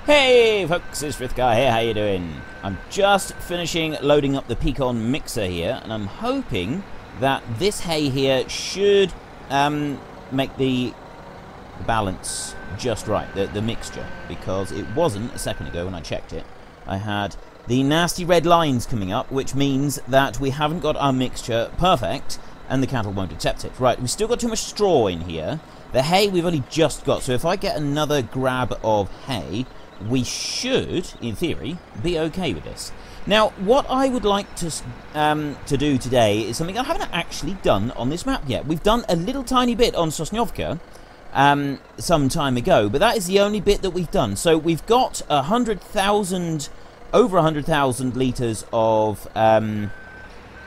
Hey folks, it's Frithgar here, how you doing? I'm just finishing loading up the Pecan mixer here, and I'm hoping that this hay here should make the balance just right, the mixture, because it wasn't a second ago when I checked it. I had the nasty red lines coming up, which means that we haven't got our mixture perfect, and the cattle won't accept it. Right, we've still got too much straw in here. The hay we've only just got, so if I get another grab of hay, we should, in theory, be okay with this. Now, what I would like to do today is something I haven't actually done on this map yet. We've done a little tiny bit on Sosnovka some time ago, but that is the only bit that we've done. So we've got over 100,000 litres of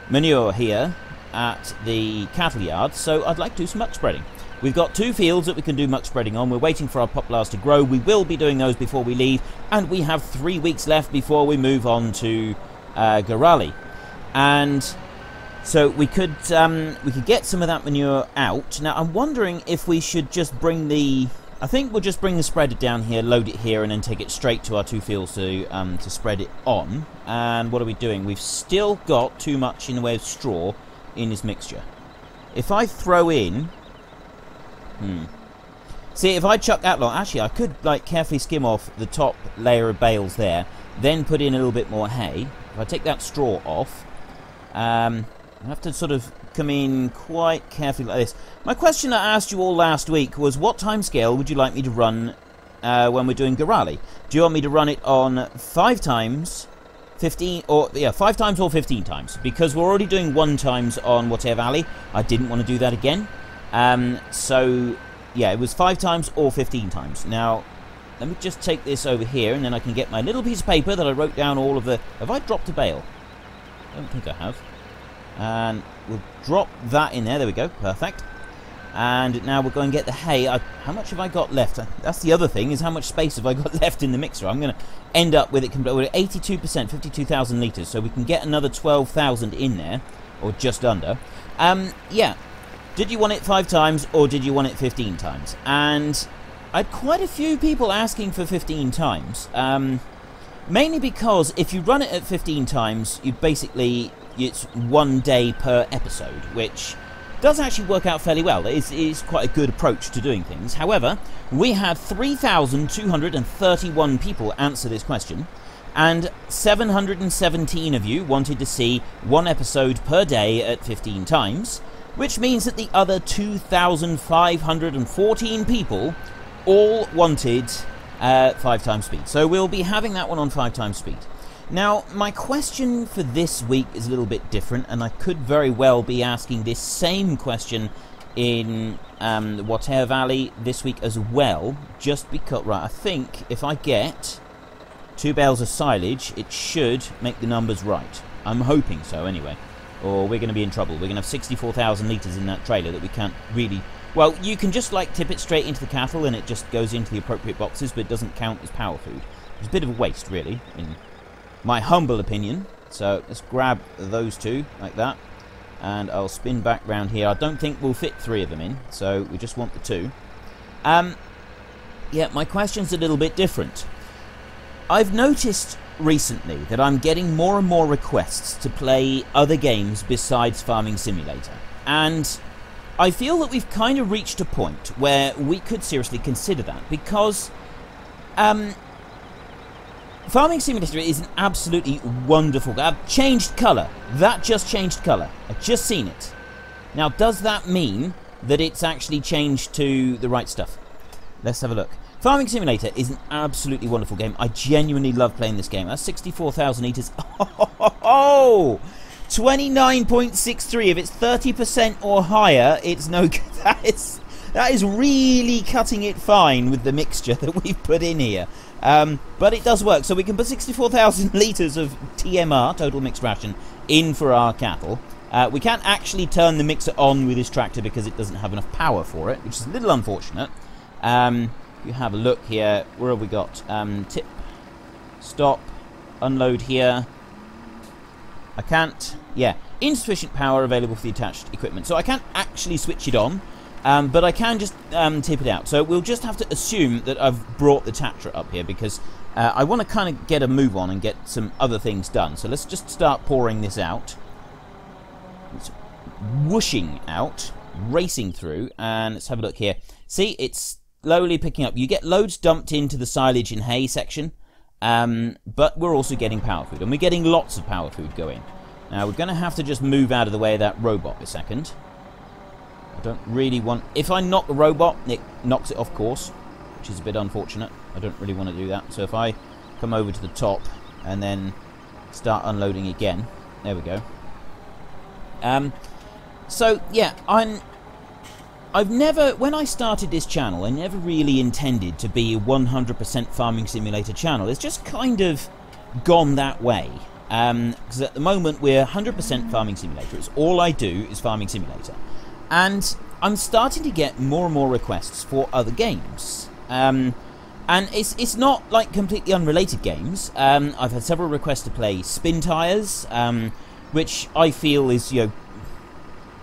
manure here at the cattle yard, so I'd like to do some muck spreading. We've got 2 fields that we can do muck spreading on. We're waiting for our poplars to grow. We will be doing those before we leave, and we have 3 weeks left before we move on to Gorali. And so we could get some of that manure out. Now I'm wondering if we should just bring the... I think we'll just bring the spreader down here, load it here, and then take it straight to our 2 fields to spread it on. And what are we doing? We've still got too much in the way of straw in this mixture. If I throw in... See, if I chuck that long, actually I could like carefully skim off the top layer of bales there, then put in a little bit more hay. If I take that straw off, I have to sort of come in quite carefully like this. My question I asked you all last week was, what time scale would you like me to run when we're doing Gorali? Do you want me to run it on 5 times, 15, or 5 times or 15 times? Because we're already doing 1 times on Whatever Valley. I didn't want to do that again. So, yeah, it was 5 times or 15 times. Now, let me just take this over here, and then I can get my little piece of paper that I wrote down all of the... Have I dropped a bale? I don't think I have. And we'll drop that in there. There we go. Perfect. And now we'll go and get the hay. How much have I got left? That's the other thing, is how much space have I got left in the mixer? I'm going to end up with it... We're at 82%, 52,000 litres, so we can get another 12,000 in there, or just under. Yeah. Did you want it 5 times, or did you want it 15 times? And I had quite a few people asking for 15 times. Mainly because if you run it at 15 times, you basically... It's 1 day per episode, which does actually work out fairly well. It is quite a good approach to doing things. However, we had 3,231 people answer this question, and 717 of you wanted to see 1 episode per day at 15 times, which means that the other 2,514 people all wanted 5 times speed. So we'll be having that one on 5 times speed. Now, my question for this week is a little bit different, and I could very well be asking this same question in Whatever Valley this week as well, just because... Right, I think if I get 2 bales of silage, it should make the numbers right. I'm hoping so, anyway. Or we're going to be in trouble. We're going to have 64,000 litres in that trailer that we can't really... Well, you can just, like, tip it straight into the cattle and it just goes into the appropriate boxes, but it doesn't count as power food. It's a bit of a waste, really, in my humble opinion. So let's grab those 2, like that. And I'll spin back round here. I don't think we'll fit 3 of them in, so we just want the 2. Yeah, my question's a little bit different. I've noticed recently that I'm getting more and more requests to play other games besides Farming Simulator, and I feel that we've kind of reached a point where we could seriously consider that, because Farming Simulator is an absolutely wonderful game. Changed colour. That just changed colour. I've just seen it. Now, does that mean that it's actually changed to the right stuff? Let's have a look. Farming Simulator is an absolutely wonderful game. I genuinely love playing this game. That's 64,000 litres. Oh! 29.63. If it's 30% or higher, it's no good. That is really cutting it fine with the mixture that we've put in here. But it does work. So we can put 64,000 litres of TMR, total mixed ration, in for our cattle. We can't actually turn the mixer on with this tractor because it doesn't have enough power for it, which is a little unfortunate. You have a look here. Where have we got? Tip, stop, unload here. I can't... Yeah, insufficient power available for the attached equipment. So I can't actually switch it on. But I can just tip it out. So we'll just have to assume that I've brought the tractor up here because I want to kind of get a move on and get some other things done. So let's just start pouring this out. It's whooshing out, racing through, and let's have a look here. See, it's slowly picking up. You get loads dumped into the silage and hay section, but we're also getting power food, and we're getting lots of power food going. Now, we're going to have to just move out of the way of that robot a second. I don't really want... If I knock the robot, it knocks it off course, which is a bit unfortunate. I don't really want to do that. So if I come over to the top and then start unloading again. There we go. So, yeah, I've never... When I started this channel, I never really intended to be a 100% Farming Simulator channel. It's just kind of gone that way. Because at the moment, we're 100% Farming Simulator. It's all I do is Farming Simulator. And I'm starting to get more and more requests for other games. And it's not like completely unrelated games. I've had several requests to play Spin Tires, which I feel is, you know,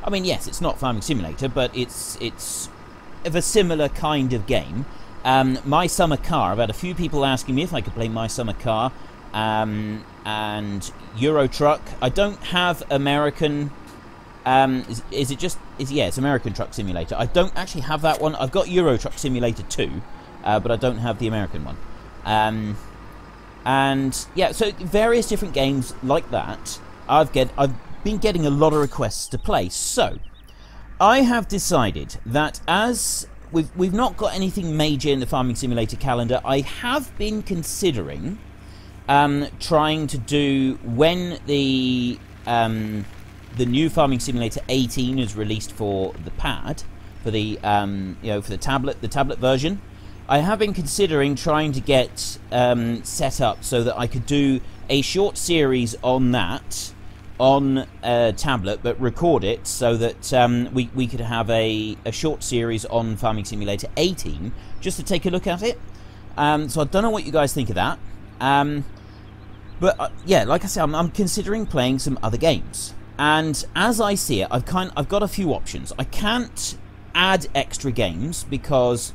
I mean, yes, it's not Farming Simulator, but it's of a similar kind of game. My Summer Car, I've had a few people asking me if I could play My Summer Car, and Euro Truck. I don't have American... yeah, it's American Truck Simulator. I don't actually have that one. I've got Euro Truck Simulator 2, but I don't have the American one. And yeah, so various different games like that. I've been getting a lot of requests to play. So I have decided that as we've not got anything major in the Farming Simulator calendar, I have been considering trying to do when the new Farming Simulator 18 is released for the pad, for the for the tablet version. I have been considering trying to get set up so that I could do a short series on that on a tablet, but record it so that we could have a short series on Farming Simulator 18 just to take a look at it. So I don't know what you guys think of that. But yeah, like I said, I'm considering playing some other games. And as I see it, I've got a few options. I can't add extra games because...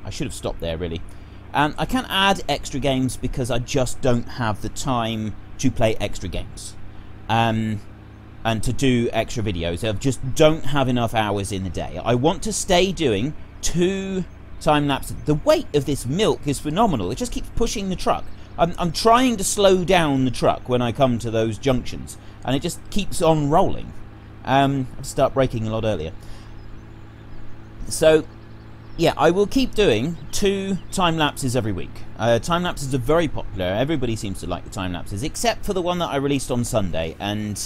I should have stopped there, really. I can't add extra games because I just don't have the time to play extra games. And to do extra videos. I just don't have enough hours in the day. I want to stay doing 2 time lapses. The weight of this milk is phenomenal. It just keeps pushing the truck. I'm trying to slow down the truck when I come to those junctions, and it just keeps on rolling. I'll start braking a lot earlier. So, yeah, I will keep doing 2 time lapses every week. Time lapses are very popular. Everybody seems to like the time lapses, except for the one that I released on Sunday. And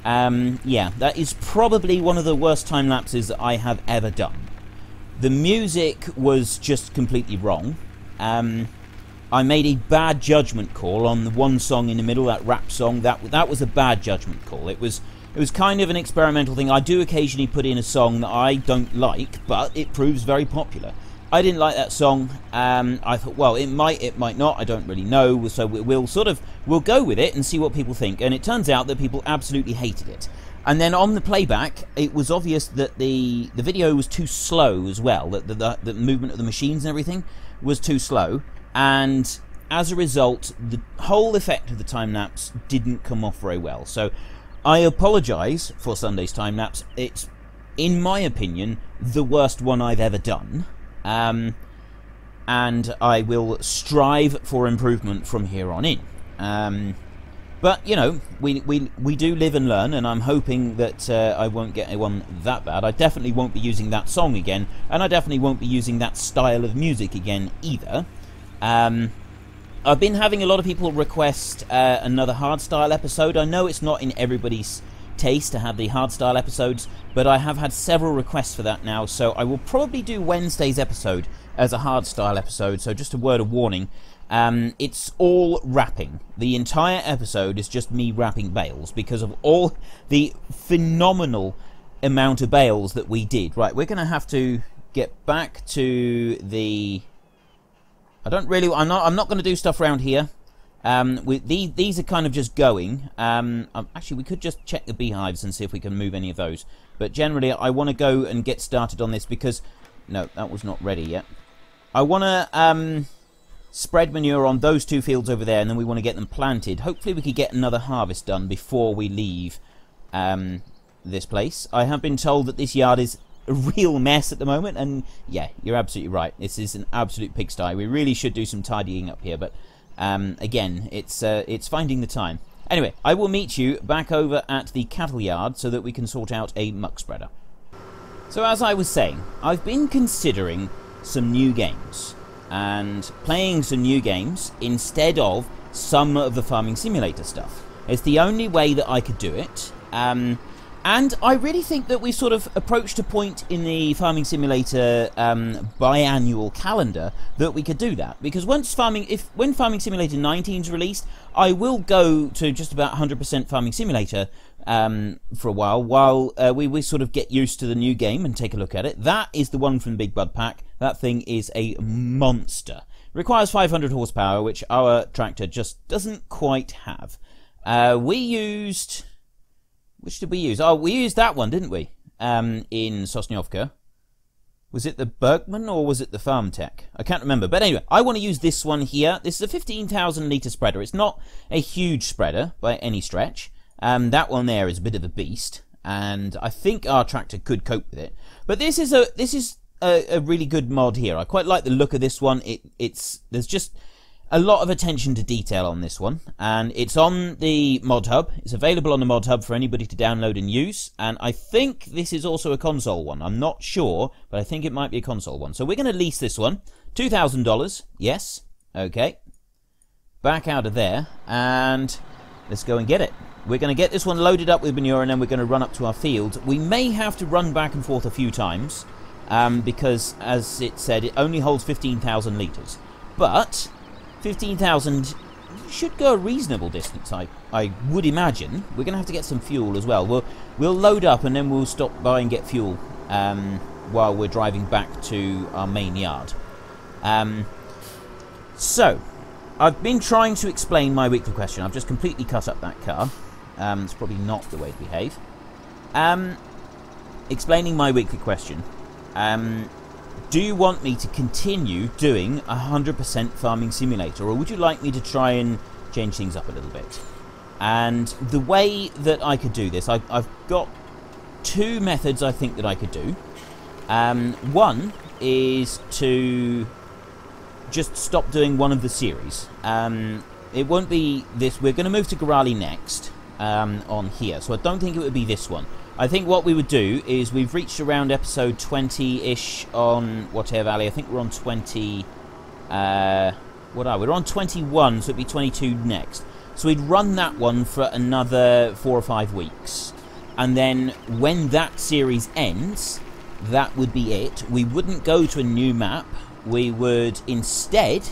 yeah, that is probably one of the worst time lapses that I have ever done. The music was just completely wrong. I made a bad judgment call on the one song in the middle, that rap song. That was a bad judgment call. It was kind of an experimental thing. I do occasionally put in a song that I don't like, but it proves very popular. I didn't like that song. I thought, well, it might not. I don't really know. So we'll go with it and see what people think. And it turns out that people absolutely hated it. And then on the playback, it was obvious that the video was too slow as well. That the movement of the machines and everything was too slow. And as a result, the whole effect of the time lapse didn't come off very well. So I apologise for Sunday's time lapse. It's, in my opinion, the worst one I've ever done. And I will strive for improvement from here on in. But, you know, we do live and learn, and I'm hoping that I won't get one that bad. I definitely won't be using that song again, and I definitely won't be using that style of music again either. I've been having a lot of people request another hardstyle episode. I know it's not in everybody's taste to have the hardstyle episodes, but I have had several requests for that now, so I will probably do Wednesday's episode as a hardstyle episode. So just a word of warning, it's all rapping. The entire episode is just me rapping bales because of all the phenomenal amount of bales that we did. Right, we're going to have to get back to the... I'm not going to do stuff around here. These are kind of just going. Actually, we could just check the beehives and see if we can move any of those. But generally, I want to go and get started on this because... No, that was not ready yet. I want to spread manure on those 2 fields over there, and then we want to get them planted. Hopefully we could get another harvest done before we leave this place. I have been told that this yard is a real mess at the moment, and yeah, you're absolutely right. This is an absolute pigsty. We really should do some tidying up here, but again, it's finding the time. Anyway, I will meet you back over at the cattle yard so that we can sort out a muck spreader. So as I was saying, I've been considering some new games and playing some new games instead of some of the Farming Simulator stuff. It's the only way that I could do it. And I really think that we sort of approached a point in the Farming Simulator biannual calendar that we could do that. Because when Farming Simulator 19 is released, I will go to just about 100% Farming Simulator for a while we sort of get used to the new game and take a look at it. That is the one from Big Bud Pack. That thing is a monster. Requires 500 horsepower, which our tractor just doesn't quite have. We used... Which did we use? Oh, we used that one, didn't we? In Sosniovka. Was it the Bergman or was it the Farm Tech? I can't remember. But anyway, I want to use this one here. This is a 15,000 litre spreader. It's not a huge spreader by any stretch. That one there is a bit of a beast, and I think our tractor could cope with it. But this is a really good mod here. I quite like the look of this one. There's just a lot of attention to detail on this one, and it's on the mod hub. It's available on the mod hub for anybody to download and use, and I think this is also a console one. I'm not sure, but I think it might be a console one. So we're going to lease this one. $2,000. Yes. Okay. Back out of there, and let's go and get it. We're going to get this one loaded up with manure, and then we're going to run up to our field. We may have to run back and forth a few times, because, as it said, it only holds 15,000 litres. But 15,000 should go a reasonable distance, I would imagine. We're going to have to get some fuel as well. We'll load up, and then we'll stop by and get fuel while we're driving back to our main yard. So, I've been trying to explain my weekly question. I've just completely cut up that car. It's probably not the way to behave. Explaining my weekly question. Do you want me to continue doing 100% Farming Simulator, or would you like me to try and change things up a little bit? And the way that I could do this, I've got 2 methods I think that I could do. One is to just stop doing one of the series. It won't be this. We're going to move to Gorali next on here, so I don't think it would be this one. I think what we would do is we've reached around episode 20-ish on Whatever Valley. I think we're on 20... what are we? We're on 21, so it'd be 22 next. So we'd run that one for another 4 or 5 weeks. And then when that series ends, that would be it. We wouldn't go to a new map. We would instead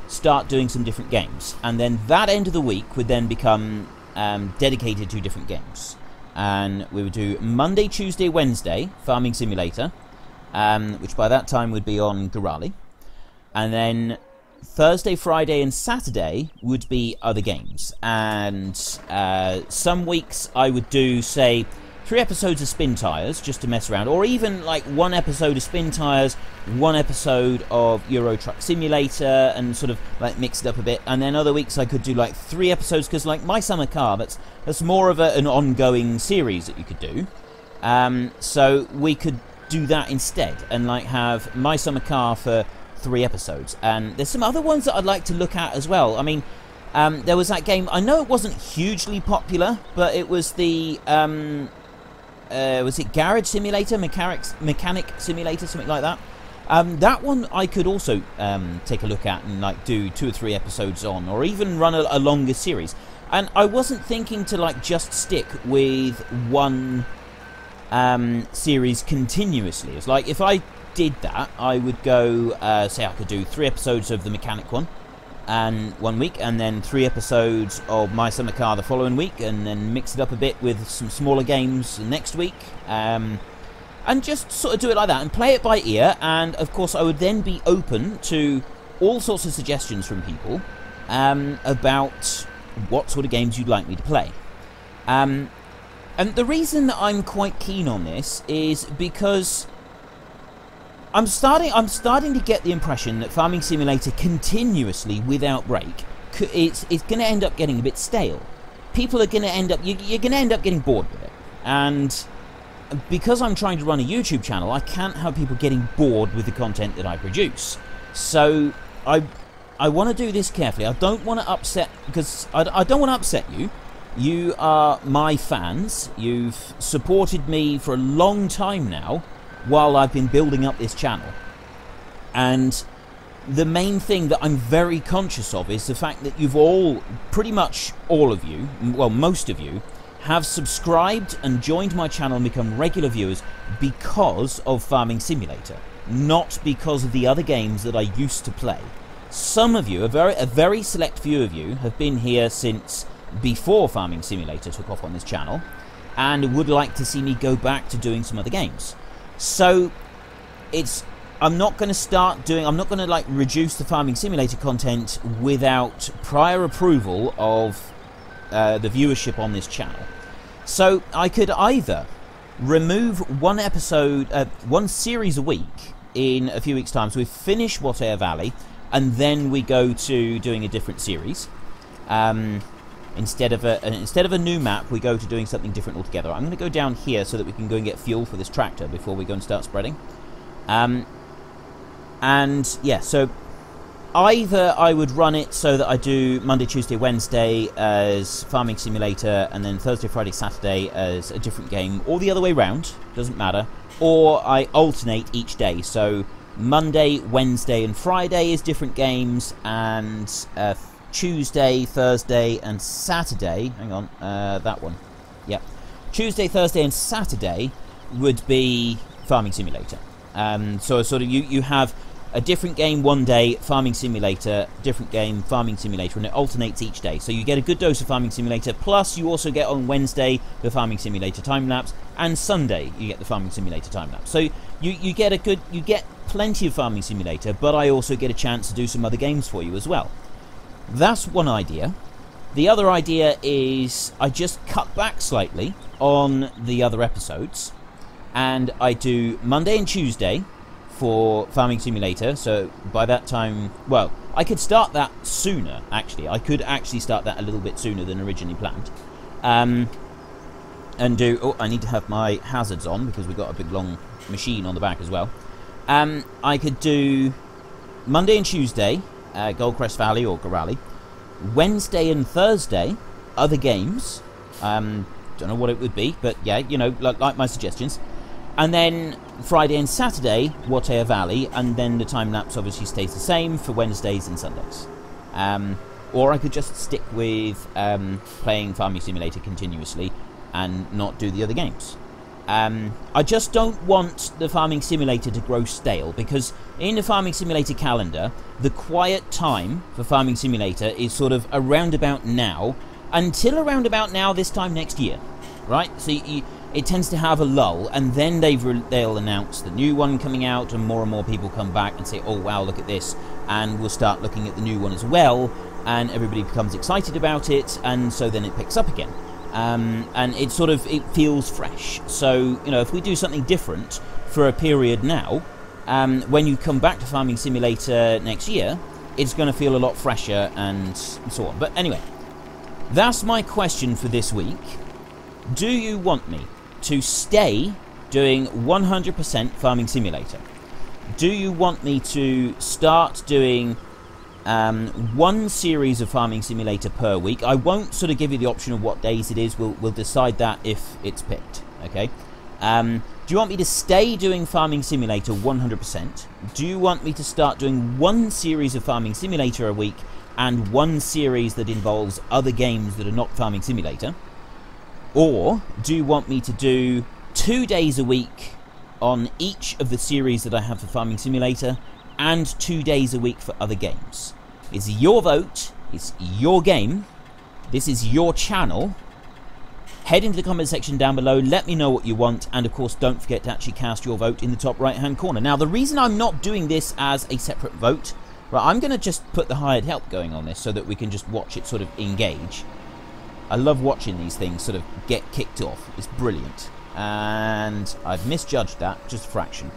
start doing some different games. And then that end of the week would then become dedicated to different games. And we would do Monday, Tuesday, Wednesday, Farming Simulator, which by that time would be on Gorali. And then Thursday, Friday, and Saturday would be other games. And some weeks I would do, say, 3 episodes of Spin Tires, just to mess around. Or even, like, 1 episode of Spin Tires, 1 episode of Euro Truck Simulator, and sort of, like, mix it up a bit. And then other weeks I could do, like, 3 episodes, because, like, My Summer Car, that's more of an ongoing series that you could do. So we could do that instead, and, like, have My Summer Car for 3 episodes. And there's some other ones that I'd like to look at as well. I mean, there was that game, I know it wasn't hugely popular, but it was the... was it Garage Simulator, Mechanic Simulator, something like that? That one I could also take a look at and like do 2 or 3 episodes on, or even run a longer series. And I wasn't thinking to like just stick with one series continuously. It's like if I did that, I would go say I could do 3 episodes of the Mechanic one and 1 week, and then 3 episodes of My Summer Car the following week, and then mix it up a bit with some smaller games next week, and just sort of do it like that and play it by ear. And of course I would then be open to all sorts of suggestions from people about what sort of games you'd like me to play. And And the reason that I'm quite keen on this is because I'm starting to get the impression that Farming Simulator continuously, without break, it's going to end up getting a bit stale. People are going to end up... You're going to end up getting bored with it. And because I'm trying to run a YouTube channel, I can't have people getting bored with the content that I produce. So I want to do this carefully. I don't want to upset... Because I don't want to upset you. You are my fans. You've supported me for a long time now while I've been building up this channel. And the main thing that I'm very conscious of is the fact that you've all, pretty much all of you, well, most of you, have subscribed and joined my channel and become regular viewers because of Farming Simulator, not because of the other games that I used to play. Some of you, a very select few of you, have been here since before Farming Simulator took off on this channel, and would like to see me go back to doing some other games. So I'm not going to like reduce the Farming Simulator content without prior approval of the viewership on this channel. So I could either remove one episode, one series a week in a few weeks' time, so we finish Whatever Valley, and then we go to doing a different series. Instead of a new map, we go to doing something different altogether. I'm going to go down here so that we can go and get fuel for this tractor before we go and start spreading. And yeah, so either I would run it so that I do Monday, Tuesday, Wednesday as Farming Simulator, and then Thursday, Friday, Saturday as a different game, or the other way round, doesn't matter. Or I alternate each day, so Monday, Wednesday, and Friday is different games, and Tuesday, Thursday, and Saturday. Hang on, that one. Yep. Tuesday, Thursday, and Saturday would be Farming Simulator. So sort of you have a different game one day, Farming Simulator, different game, Farming Simulator, and it alternates each day. So you get a good dose of Farming Simulator, plus you also get on Wednesday the Farming Simulator time-lapse, and Sunday you get the Farming Simulator time-lapse. So you get plenty of Farming Simulator, but I also get a chance to do some other games for you as well. That's one idea. The other idea is I just cut back slightly on the other episodes, and I do Monday and Tuesday for Farming Simulator. So by that time, well, I could start that sooner, actually. I could actually start that a little bit sooner than originally planned. And do... Oh, I need to have my hazards on because we've got a big long machine on the back as well. I could do Monday and Tuesday, Goldcrest Valley or Gorali. Wednesday and Thursday, other games. Don't know what it would be, but yeah, you know, like my suggestions. And then Friday and Saturday, Whatever Valley, and then the time-lapse obviously stays the same for Wednesdays and Sundays. Or I could just stick with playing Farming Simulator continuously and not do the other games. I just don't want the Farming Simulator to grow stale, because in the Farming Simulator calendar, the quiet time for Farming Simulator is sort of around about now, until around about now this time next year, right? So it tends to have a lull, and then they'll announce the new one coming out, and more people come back and say, oh wow, look at this, and we'll start looking at the new one as well, and everybody becomes excited about it, and so then it picks up again. And it feels fresh. So, you know, if we do something different for a period now, when you come back to Farming Simulator next year, it's going to feel a lot fresher and so on. But anyway, that's my question for this week. Do you want me to stay doing 100% Farming Simulator? Do you want me to start doing one series of Farming Simulator per week? I won't sort of give you the option of what days it is. We'll decide that if it's picked. Okay. Do you want me to stay doing Farming Simulator 100%? Do you want me to start doing one series of Farming Simulator a week and one series that involves other games that are not Farming Simulator? Or do you want me to do 2 days a week on each of the series that I have for Farming Simulator and 2 days a week for other games? It's your vote, it's your game, this is your channel. Head into the comment section down below, let me know what you want, and of course don't forget to actually cast your vote in the top right hand corner. Now the reason I'm not doing this as a separate vote, right, I'm going to just put the hired help going on this so that we can just watch it sort of engage. I love watching these things sort of get kicked off. It's brilliant. And I've misjudged that just a fraction.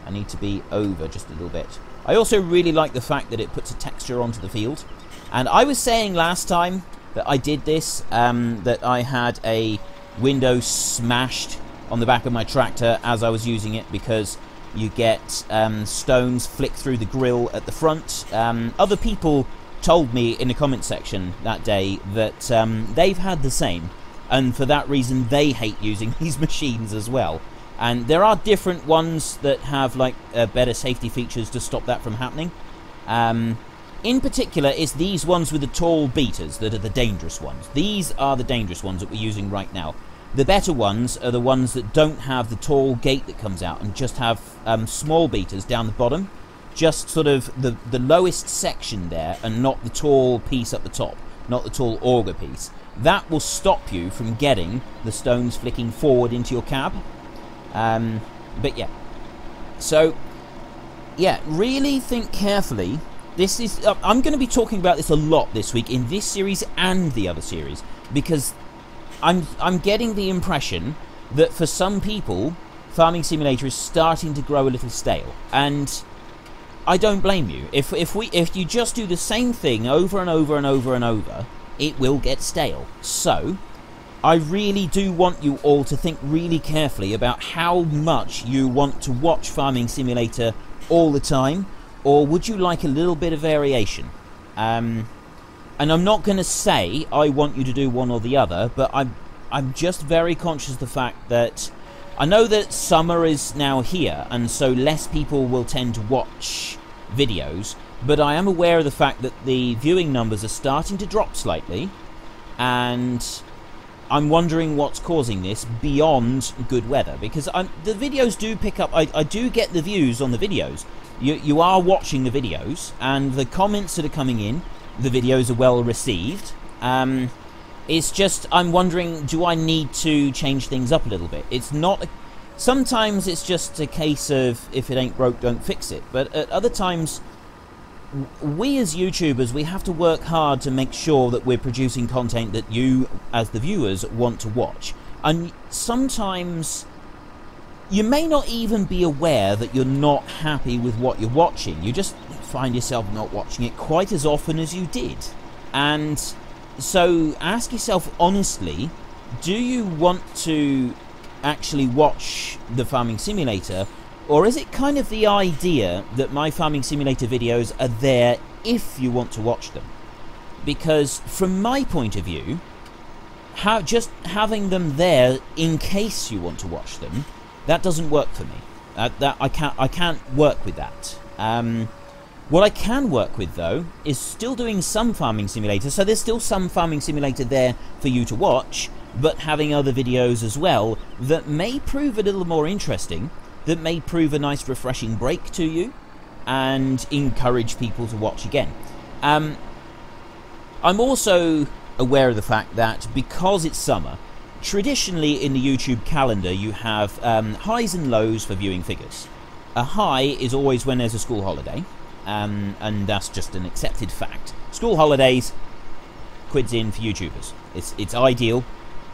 I need to be over just a little bit. I also really like the fact that it puts a texture onto the field. And I was saying last time that I did this, that I had a window smashed on the back of my tractor as I was using it, because you get stones flick through the grill at the front. Other people told me in the comment section that day that they've had the same, and for that reason they hate using these machines as well. And there are different ones that have like better safety features to stop that from happening. In particular, it's these ones with the tall beaters that are the dangerous ones. These are the dangerous ones that we're using right now. The better ones are the ones that don't have the tall gate that comes out and just have small beaters down the bottom. Just sort of the lowest section there, and not the tall piece up the top, not the tall auger piece. That will stop you from getting the stones flicking forward into your cab. But yeah. So, yeah, really think carefully. This is I'm going to be talking about this a lot this week in this series and the other series, because I'm getting the impression that for some people, Farming Simulator is starting to grow a little stale, and I don't blame you. If you just do the same thing over and over and over and over, it will get stale. So, I really do want you all to think really carefully about how much you want to watch Farming Simulator all the time, or would you like a little bit of variation? And I'm not going to say I want you to do one or the other, but I'm just very conscious of the fact that I know that summer is now here, and so less people will tend to watch videos, but I am aware of the fact that the viewing numbers are starting to drop slightly, and I'm wondering what's causing this beyond good weather, because the videos do pick up. I do get the views on the videos. You are watching the videos, and the comments that are coming in, the videos are well received. It's just, I'm wondering, do I need to change things up a little bit? It's not... Sometimes it's just a case of, if it ain't broke, don't fix it. But at other times, we as YouTubers, we have to work hard to make sure that we're producing content that you, as the viewers, want to watch. And sometimes you may not even be aware that you're not happy with what you're watching. You just find yourself not watching it quite as often as you did. And so ask yourself honestly, do you want to actually watch the Farming Simulator, or is it kind of the idea that my Farming Simulator videos are there if you want to watch them? Because from my point of view, just having them there in case you want to watch them, that doesn't work for me. I can't work with that. What I can work with, though, is still doing some Farming Simulator, so there's still some Farming Simulator there for you to watch, but having other videos as well that may prove a little more interesting, that may prove a nice refreshing break to you, and encourage people to watch again. I'm also aware of the fact that because it's summer, traditionally in the YouTube calendar you have highs and lows for viewing figures. A high is always when there's a school holiday, and that's just an accepted fact. School holidays, quids in for YouTubers. It's ideal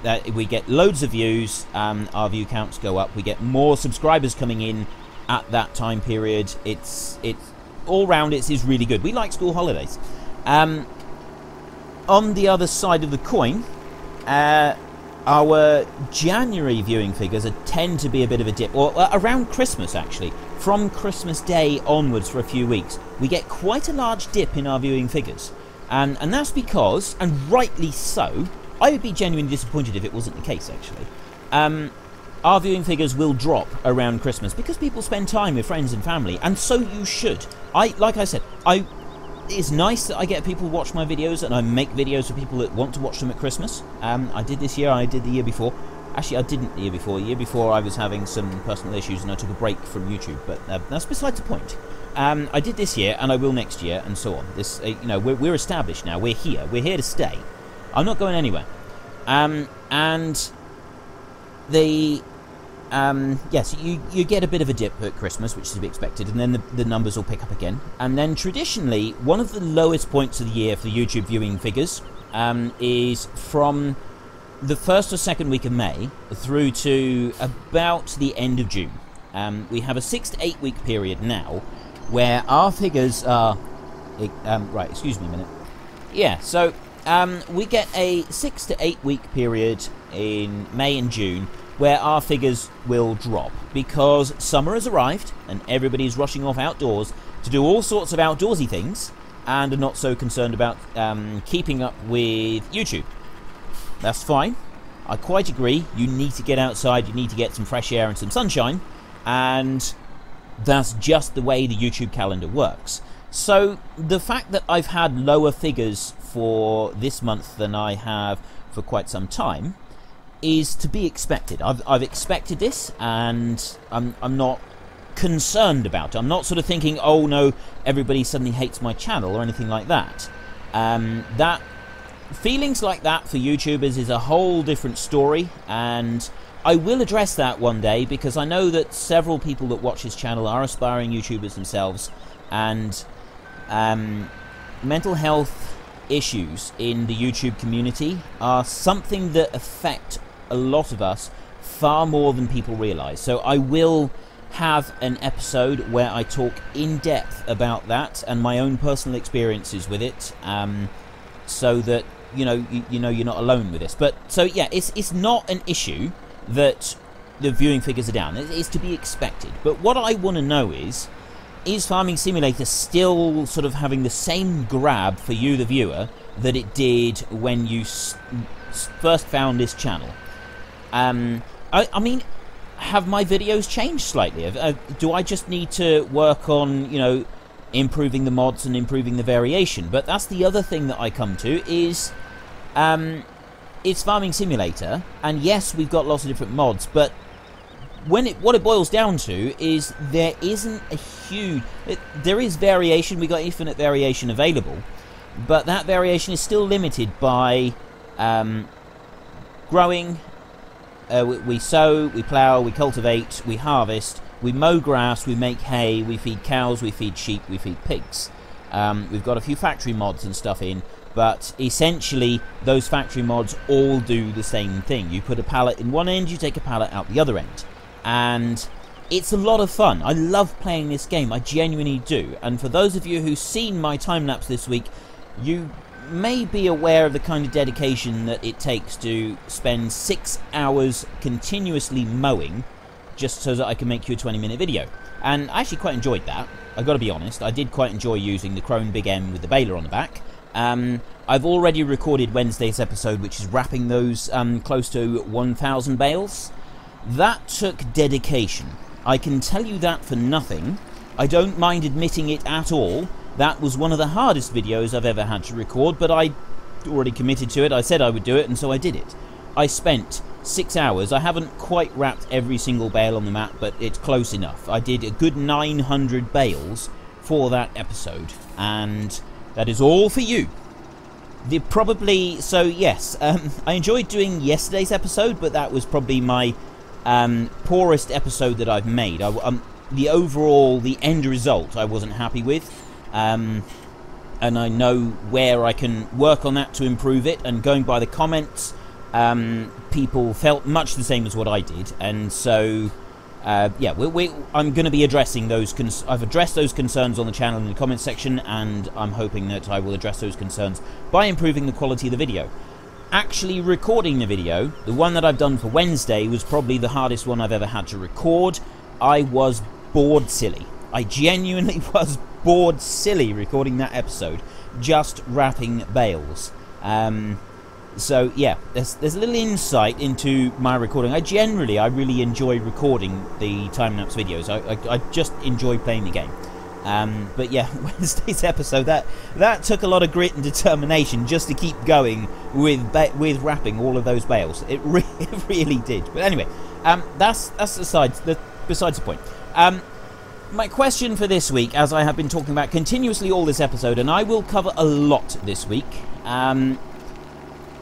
that we get loads of views, our view counts go up, we get more subscribers coming in at that time period. It's all round, it is really good. We like school holidays. On the other side of the coin, our January viewing figures tend to be a bit of a dip, or around Christmas actually. From Christmas Day onwards for a few weeks, we get quite a large dip in our viewing figures. And that's because, and rightly so, I would be genuinely disappointed if it wasn't the case actually. Our viewing figures will drop around Christmas because people spend time with friends and family, and so you should. Like I said, it's nice that I get people to watch my videos, and I make videos for people that want to watch them at Christmas. I did this year, I did the year before. Actually, I didn't the year before. The year before I was having some personal issues and I took a break from YouTube, but that's beside the point. I did this year, and I will next year, and so on. This, you know, we're established now. We're here to stay. I'm not going anywhere. And the yes, you get a bit of a dip at Christmas, which is to be expected, and then the numbers will pick up again. And then traditionally, one of the lowest points of the year for the YouTube viewing figures is from the 1st or 2nd week of May through to about the end of June. We have a 6 to 8 week period now where our figures are... right, excuse me a minute. Yeah, so we get a 6 to 8 week period in May and June where our figures will drop because summer has arrived and everybody's rushing off outdoors to do all sorts of outdoorsy things and are not so concerned about keeping up with YouTube. That's fine. I quite agree. You need to get outside, you need to get some fresh air and some sunshine, and that's just the way the YouTube calendar works. So the fact that I've had lower figures for this month than I have for quite some time is to be expected. I've expected this, and I'm not concerned about it. I'm not sort of thinking, oh no, everybody suddenly hates my channel or anything like that. That feelings like that for YouTubers is a whole different story, and I will address that one day because I know that several people that watch this channel are aspiring YouTubers themselves, and mental health issues in the YouTube community are something that affect a lot of us far more than people realise. So I will have an episode where I talk in depth about that and my own personal experiences with it, so that you know you're not alone with this. But so yeah, it's not an issue that the viewing figures are down. It's to be expected. But what I want to know is Farming Simulator still sort of having the same grab for you, the viewer, that it did when you first found this channel? I mean, have my videos changed slightly? Do I just need to work on, improving the mods and improving the variation? But that's the other thing that I come to is, it's Farming Simulator, and yes, we've got lots of different mods, but what it boils down to is there isn't a huge... there is variation, we got infinite variation available, but that variation is still limited by growing. We sow, we plough, we cultivate, we harvest, we mow grass, we make hay, we feed cows, we feed sheep, we feed pigs. We've got a few factory mods and stuff in, but essentially those factory mods all do the same thing. You put a pallet in one end, you take a pallet out the other end. And it's a lot of fun. I love playing this game, I genuinely do. And for those of you who've seen my time-lapse this week, you may be aware of the kind of dedication that it takes to spend 6 hours continuously mowing just so that I can make you a 20-minute video. And I actually quite enjoyed that. I've got to be honest, I did quite enjoy using the Krone Big M with the baler on the back. I've already recorded Wednesday's episode, which is wrapping those close to 1,000 bales. That took dedication. I can tell you that for nothing. I don't mind admitting it at all. That was one of the hardest videos I've ever had to record, but I already committed to it. I said I would do it, and so I did it. I spent 6 hours. I haven't quite wrapped every single bale on the map, but it's close enough. I did a good 900 bales for that episode, and that is all for you. So yes, I enjoyed doing yesterday's episode, but that was probably my poorest episode that I've made. The end result I wasn't happy with, and I know where I can work on that to improve it, and going by the comments, people felt much the same as what I did, and so yeah, I'm going to be addressing those I've addressed those concerns on the channel in the comments section, and I'm hoping that I will address those concerns by improving the quality of the video. Actually recording the video, the one that I've done for Wednesday, was probably the hardest one I've ever had to record. I was bored silly. I genuinely was bored silly recording that episode, just wrapping bales. So yeah, there's a little insight into my recording. I really enjoy recording the time-lapse videos. I just enjoy playing the game. But yeah, Wednesday's episode, that took a lot of grit and determination just to keep going with wrapping all of those bales. It really did. But anyway, that's besides the point. My question for this week, as I have been talking about continuously all this episode, and I will cover a lot this week,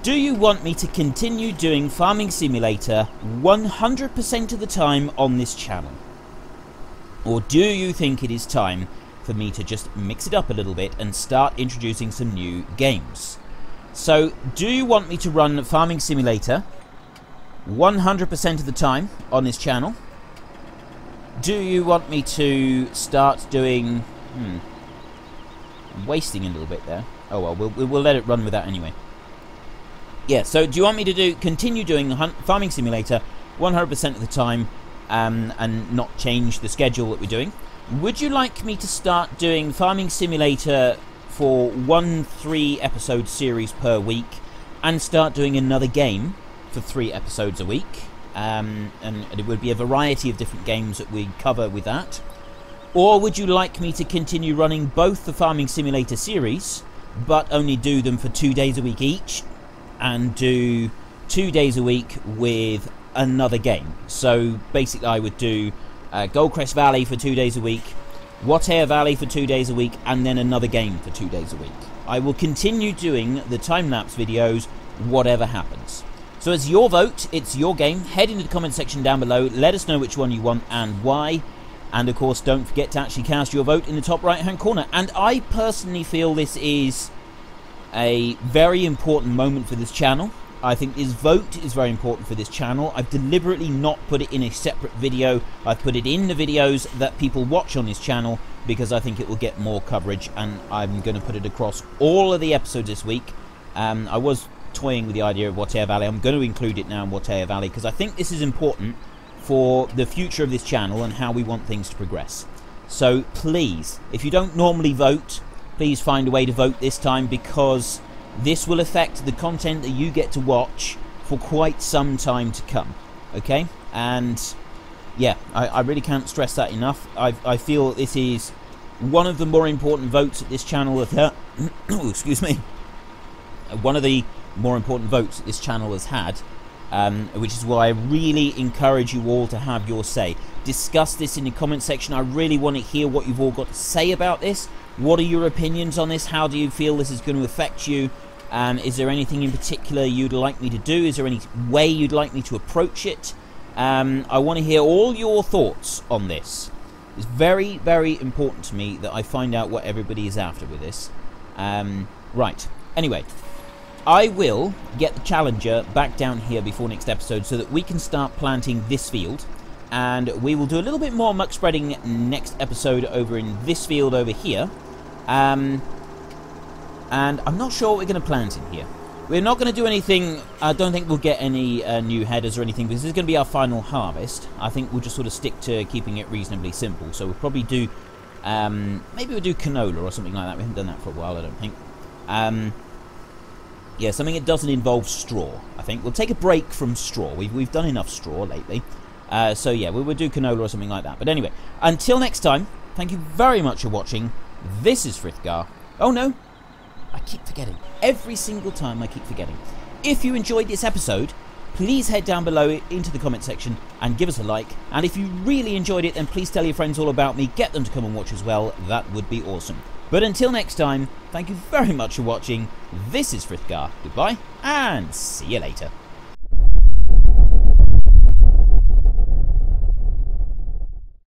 do you want me to continue doing Farming Simulator 100% of the time on this channel? Or do you think it is time for me to just mix it up a little bit and start introducing some new games? So, do you want me to run Farming Simulator 100% of the time on this channel? Do you want me to start doing... I'm wasting a little bit there. Oh well, we'll let it run with that anyway. Yeah, so do you want me to continue doing Farming Simulator 100% of the time and not change the schedule that we're doing? Would you like me to start doing Farming Simulator for 1 3-episode series per week and start doing another game for 3 episodes a week? And it would be a variety of different games that we cover with that. Or would you like me to continue running both the Farming Simulator series, but only do them for 2 days a week each, and do 2 days a week with another game? So basically I would do Goldcrest Valley for 2 days a week, Whatever Valley for 2 days a week, and then another game for 2 days a week. I will continue doing the time-lapse videos, whatever happens. So it's your vote, it's your game. Head into the comment section down below, let us know which one you want and why. And of course, don't forget to actually cast your vote in the top right-hand corner. And I personally feel this is a very important moment for this channel. I think this vote is very important for this channel. I've deliberately not put it in a separate video. I've put it in the videos that people watch on this channel because I think it will get more coverage, and I'm going to put it across all of the episodes this week. I was toying with the idea of Whatever Valley. I'm going to include it now in Whatever Valley because I think this is important for the future of this channel and how we want things to progress. So please, if you don't normally vote, please find a way to vote this time, because this will affect the content that you get to watch for quite some time to come. Okay? And yeah, I really can't stress that enough. I feel this is one of the more important votes that this channel has oh, excuse me. One of the more important votes that this channel has had, which is why I really encourage you all to have your say. Discuss this in the comment section. I really want to hear what you've all got to say about this. What are your opinions on this? How do you feel this is going to affect you? Is there anything in particular you'd like me to do? Is there any way you'd like me to approach it? I want to hear all your thoughts on this. It's very, very important to me that I find out what everybody is after with this. Right. Anyway, I will get the Challenger back down here before next episode so that we can start planting this field. And we will do a little bit more muck spreading next episode over in this field over here. And I'm not sure what we're going to plant in here. We're not going to do anything. I don't think we'll get any new headers or anything, because this is going to be our final harvest. I think we'll just sort of stick to keeping it reasonably simple. So we'll probably do, maybe we'll do canola or something like that. We haven't done that for a while, I don't think. Yeah, something that doesn't involve straw, I think. We'll take a break from straw. We've done enough straw lately. So yeah, we will do canola or something like that. But anyway, until next time, thank you very much for watching. This is Frithgar. Oh no, I keep forgetting. Every single time I keep forgetting. If you enjoyed this episode, please head down below into the comment section and give us a like. And if you really enjoyed it, then please tell your friends all about me. Get them to come and watch as well. That would be awesome. But until next time, thank you very much for watching. This is Frithgar. Goodbye, and see you later.